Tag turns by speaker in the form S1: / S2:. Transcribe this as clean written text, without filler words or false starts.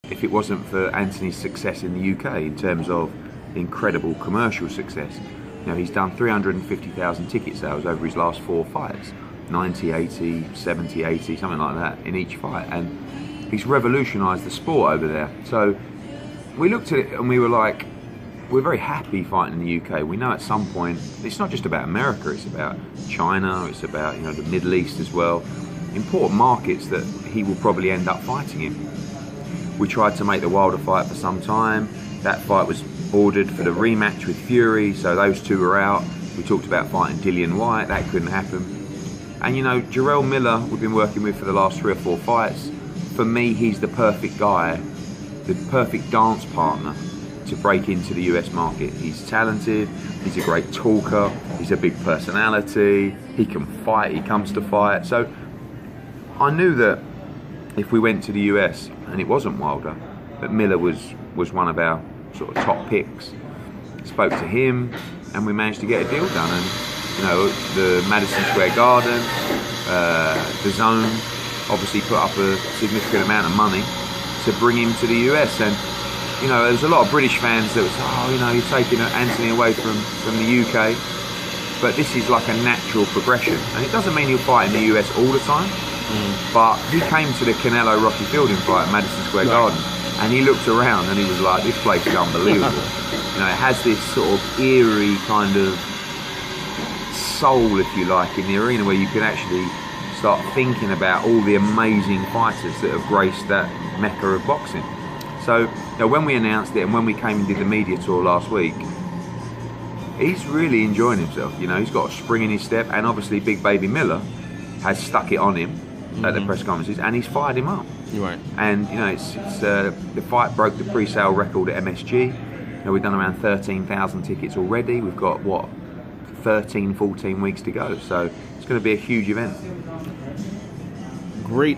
S1: if it wasn't for Anthony's success in the UK in terms of incredible commercial success. You know, he's done 350,000 ticket sales over his last 4 fights, 90, 80, 70, 80, something like that in each fight, and he's revolutionised the sport over there. So we looked at it and we were like, we're very happy fighting in the UK. We know at some point it's not just about America, it's about China, it's about, you know, the Middle East as well, important markets that he will probably end up fighting in. We tried to make the Wilder fight for some time. That fight was ordered for the rematch with Fury, so those two were out. We talked about fighting Dillian Whyte, that couldn't happen. And you know, Jarrell Miller, we've been working with for the last 3 or 4 fights. For me, he's the perfect guy, the perfect dance partner to break into the US market. He's talented, he's a great talker, he's a big personality, he can fight, he comes to fight. So I knew that if we went to the US and it wasn't Wilder, that Miller was one of our sort of top picks. Spoke to him and we managed to get a deal done. And you know, the Madison Square Garden, DAZN obviously put up a significant amount of money to bring him to the US. And you know, there's a lot of British fans that was, oh, you know, you're taking Anthony away from the UK. But this is like a natural progression. And it doesn't mean he'll fight in the US all the time. But he came to the Canelo Rocky Fielding fight at Madison Square Garden, and he looked around and he was like, this place is unbelievable. You know, it has this sort of eerie kind of soul, if you like, in the arena where you can actually start thinking about all the amazing fighters that have graced that mecca of boxing. So, you know, when we announced it and when we came and did the media tour last week, he's really enjoying himself. You know, he's got a spring in his step, and obviously Big Baby Miller has stuck it on him at the press conferences, and he's fired him up.
S2: Right.
S1: And you know, the fight broke the pre-sale record at MSG. You know, we've done around 13,000 tickets already. We've got what, 13, 14 weeks to go. So it's going to be a huge event.
S2: Great